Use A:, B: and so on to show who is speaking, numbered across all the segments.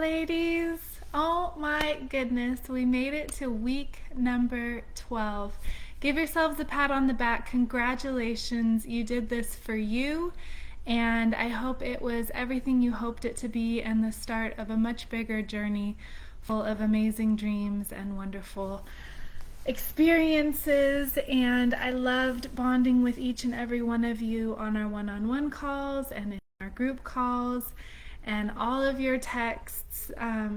A: ladies. Oh my goodness, we made it to week number 12. Give yourselves a pat on the back. Congratulations, you did this for you, and I hope it was everything you hoped it to be and the start of a much bigger journey full of amazing dreams and wonderful experiences. And I loved bonding with each and every one of you on our one-on-one calls and in our group calls, and all of your texts,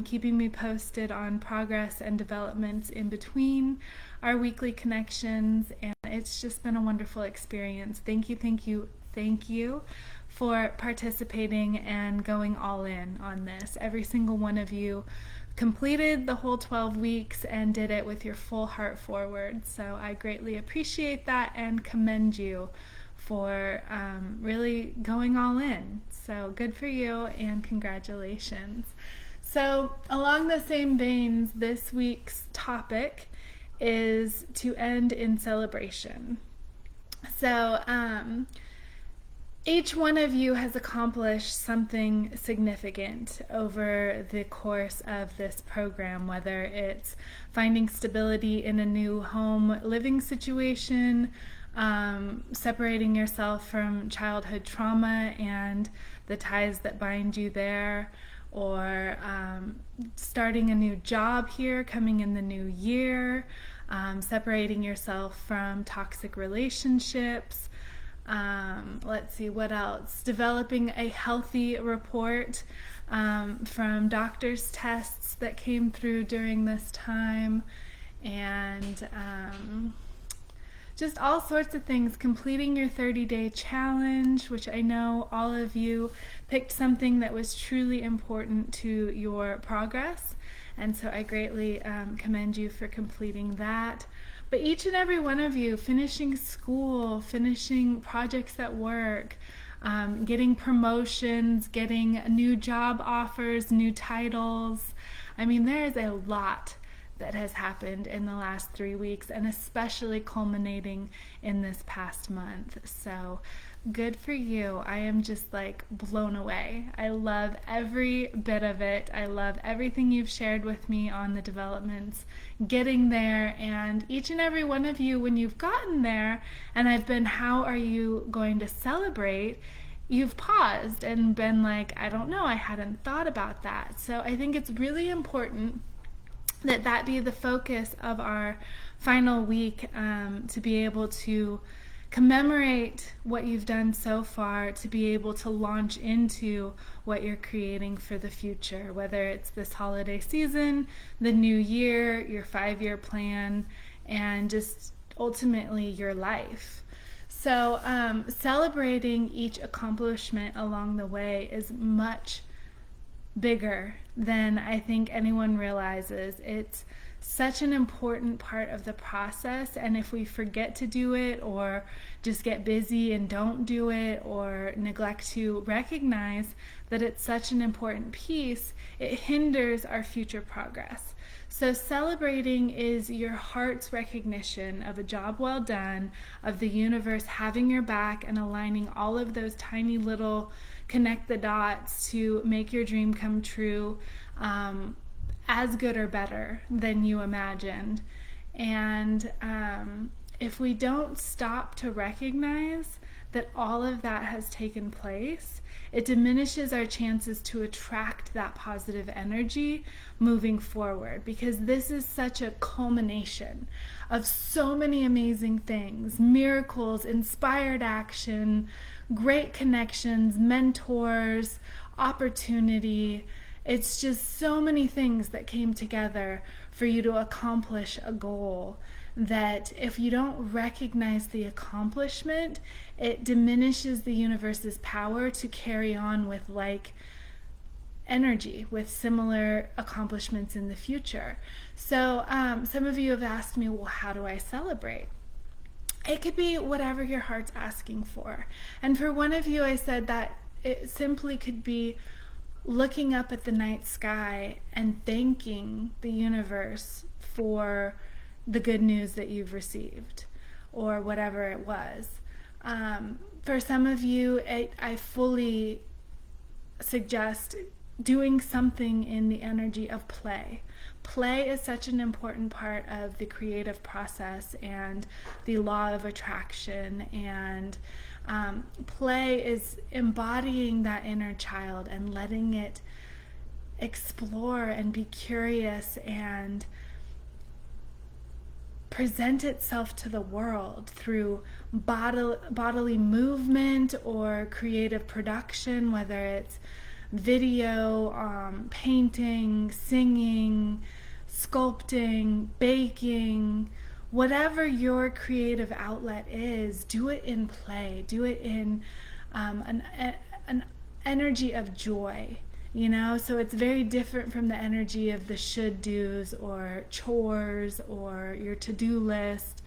A: keeping me posted on progress and developments in between our weekly connections. And it's just been a wonderful experience. Thank you, thank you, thank you for participating and going all in on this. Every single one of you completed the whole 12 weeks and did it with your full heart forward. So I greatly appreciate that and commend you for really going all in. So good for you and congratulations. So along the same veins, this week's topic is to end in celebration. So each one of you has accomplished something significant over the course of this program, whether it's finding stability in a new home living situation, separating yourself from childhood trauma and the ties that bind you there, or starting a new job here, coming in the new year, separating yourself from toxic relationships. Let's see, what else? Developing a healthy report from doctor's tests that came through during this time, and just all sorts of things. Completing your 30-day challenge, which I know all of you picked something that was truly important to your progress, and so I greatly commend you for completing that. But each and every one of you finishing school, finishing projects at work, getting promotions, getting new job offers, new titles. I mean, there is a lot that has happened in the last 3 weeks, and especially culminating in this past month. So good for you. I am just like blown away. I love every bit of it. I love everything you've shared with me on the developments getting there, and each and every one of you, when you've gotten there and I've been, how are you going to celebrate? You've paused and been like, I don't know, I hadn't thought about that. So I think it's really important that that be the focus of our final week, to be able to commemorate what you've done so far, to be able to launch into what you're creating for the future, whether it's this holiday season, the new year, your 5-year plan, and just ultimately your life. So celebrating each accomplishment along the way is much bigger than I think anyone realizes. It's such an important part of the process, and if we forget to do it, or just get busy and don't do it, or neglect to recognize that it's such an important piece, it hinders our future progress. So celebrating is your heart's recognition of a job well done, of the universe having your back and aligning all of those tiny little connect the dots to make your dream come true, as good or better than you imagined. And if we don't stop to recognize that all of that has taken place, it diminishes our chances to attract that positive energy moving forward, because this is such a culmination of so many amazing things: miracles, inspired action, great connections, mentors, opportunity. It's just so many things that came together for you to accomplish a goal, that if you don't recognize the accomplishment, it diminishes the universe's power to carry on with like energy, with similar accomplishments in the future. So some of you have asked me, well, how do I celebrate? It could be whatever your heart's asking for. And for one of you, I said that it simply could be looking up at the night sky and thanking the universe for the good news that you've received, or whatever it was. For some of you, I fully suggest doing something in the energy of play. Play is such an important part of the creative process and the law of attraction. And play is embodying that inner child and letting it explore and be curious and present itself to the world through bodily movement or creative production, whether it's video, painting, singing, sculpting, baking, whatever your creative outlet is, do it in play. Do it in an energy of joy. So it's very different from the energy of the should do's or chores or your to-do list.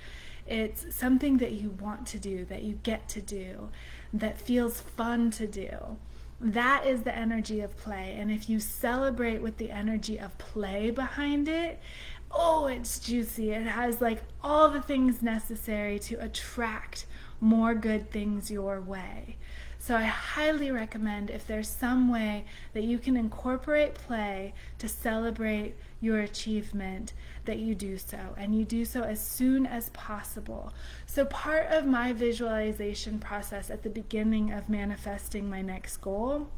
A: It's something that you want to do, that you get to do, that feels fun to do. That is the energy of play. And if you celebrate with the energy of play behind it, oh, it's juicy. It has like all the things necessary to attract more good things your way. So I highly recommend, if there's some way that you can incorporate play to celebrate your achievement, that you do so, and you do so as soon as possible. So part of my visualization process at the beginning of manifesting my next goal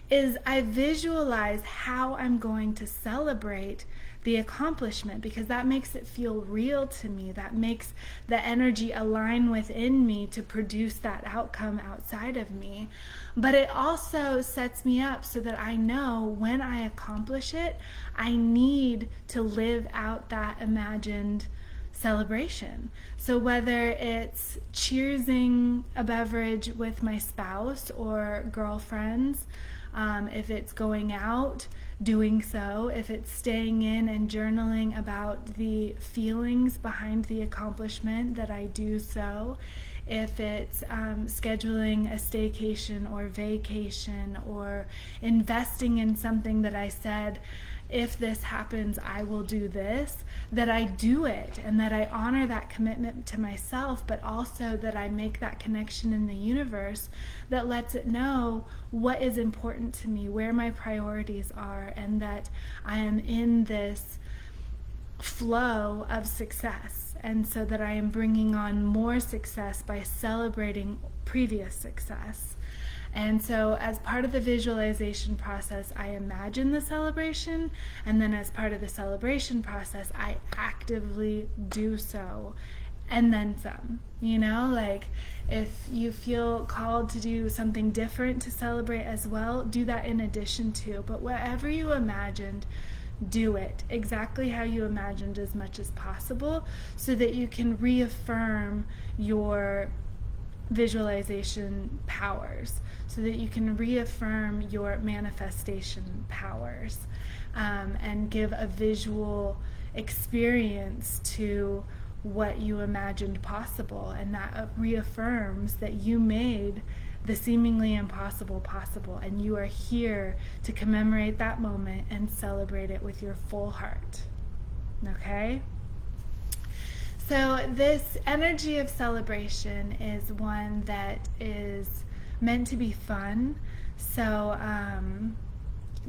A: is I visualize how I'm going to celebrate the accomplishment, because that makes it feel real to me. That makes the energy align within me to produce that outcome outside of me. But it also sets me up so that I know when I accomplish it, I need to live out that imagined celebration. So whether it's cheersing a beverage with my spouse or girlfriends, if it's going out, doing so, if it's staying in and journaling about the feelings behind the accomplishment, that I do so. If it's scheduling a staycation or vacation or investing in something that I said, if this happens, I will do this, that I do it and that I honor that commitment to myself, but also that I make that connection in the universe that lets it know what is important to me, where my priorities are, and that I am in this flow of success. And so that I am bringing on more success by celebrating previous success. And so as part of the visualization process, I imagine the celebration, and then as part of the celebration process, I actively do so, and then some. Like if you feel called to do something different to celebrate as well, do that in addition to. But whatever you imagined, do it exactly how you imagined as much as possible, so that you can reaffirm your visualization powers, so that you can reaffirm your manifestation powers, and give a visual experience to what you imagined possible. And that reaffirms that you made the seemingly impossible possible, and you are here to commemorate that moment and celebrate it with your full heart. Okay? So this energy of celebration is one that is meant to be fun. So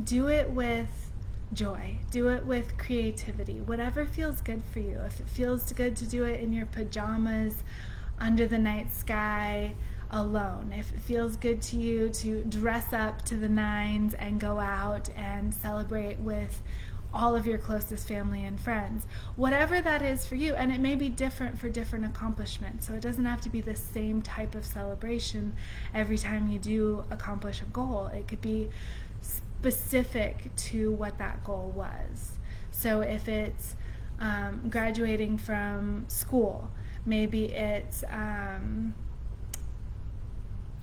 A: do it with joy. Do it with creativity. Whatever feels good for you. If it feels good to do it in your pajamas, under the night sky, alone. If it feels good to you to dress up to the nines and go out and celebrate with all of your closest family and friends, whatever that is for you. And it may be different for different accomplishments, so it doesn't have to be the same type of celebration every time you do accomplish a goal. It could be specific to what that goal was. So if it's graduating from school, maybe it's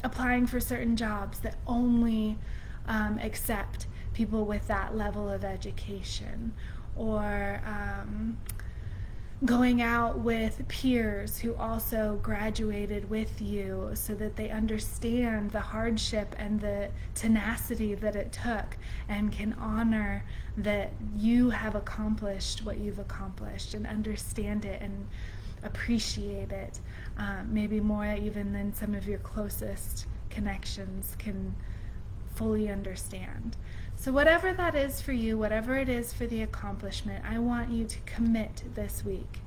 A: applying for certain jobs that only accept people with that level of education, or going out with peers who also graduated with you, so that they understand the hardship and the tenacity that it took, and can honor that you have accomplished what you've accomplished, and understand it and appreciate it, maybe more even than some of your closest connections can fully understand. So whatever that is for you, whatever it is for the accomplishment, I want you to commit this week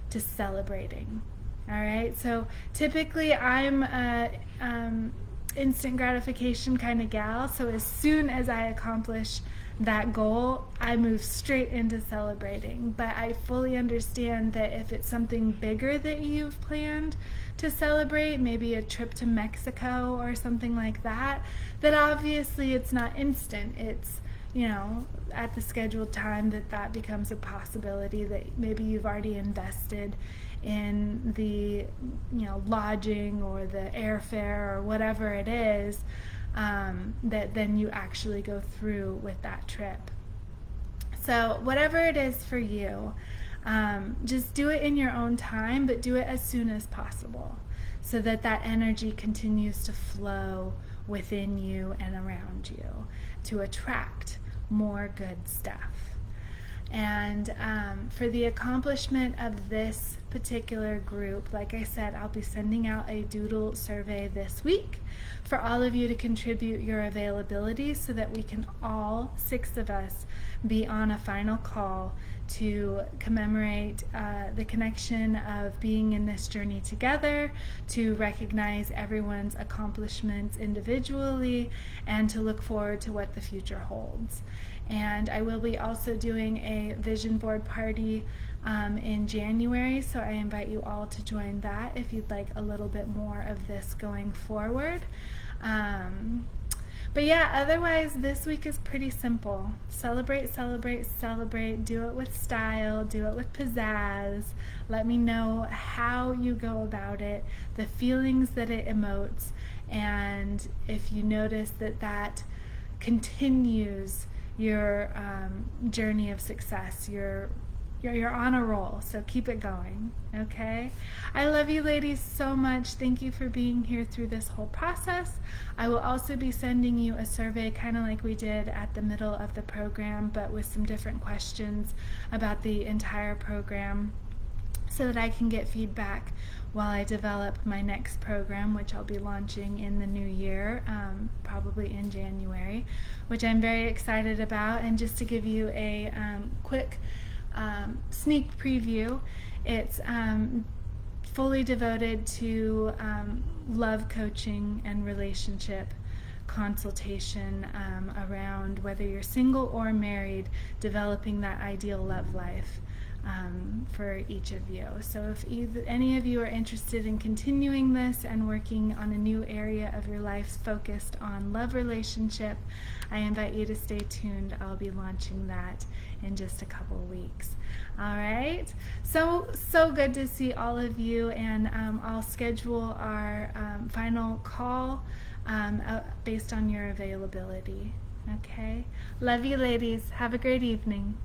A: to celebrating. All right. So typically I'm a instant gratification kind of gal. So as soon as I accomplish that goal, I move straight into celebrating. But I fully understand that if it's something bigger that you've planned to celebrate, maybe a trip to Mexico or something like that, that obviously it's not instant. It's, at the scheduled time that becomes a possibility, that maybe you've already invested in the, lodging or the airfare or whatever it is, that then you actually go through with that trip. So whatever it is for you, just do it in your own time, but do it as soon as possible so that that energy continues to flow within you and around you to attract more good stuff. And for the accomplishment of this particular group, like I said, I'll be sending out a doodle survey this week for all of you to contribute your availability so that we can all 6 of us be on a final call to commemorate the connection of being in this journey together, to recognize everyone's accomplishments individually, and to look forward to what the future holds. And I will be also doing a vision board party in January, so I invite you all to join that if you'd like a little bit more of this going forward. But yeah, otherwise this week is pretty simple. Celebrate, celebrate, celebrate. Do it with style. Do it with pizzazz. Let me know how you go about it, the feelings that it emotes, and if you notice that continues your journey of success. You're on a roll, so keep it going, okay? I love you ladies so much. Thank you for being here through this whole process. I will also be sending you a survey, kind of like we did at the middle of the program, but with some different questions about the entire program, so that I can get feedback while I develop my next program, which I'll be launching in the new year, probably in January, which I'm very excited about. And just to give you a quick sneak preview, it's fully devoted to love coaching and relationship consultation around whether you're single or married, developing that ideal love life for each of you. So if any of you are interested in continuing this and working on a new area of your life focused on love relationship, I invite you to stay tuned. I'll be launching that in just a couple weeks. All right, so good to see all of you, and I'll schedule our final call based on your availability. Okay, love you ladies. Have a great evening.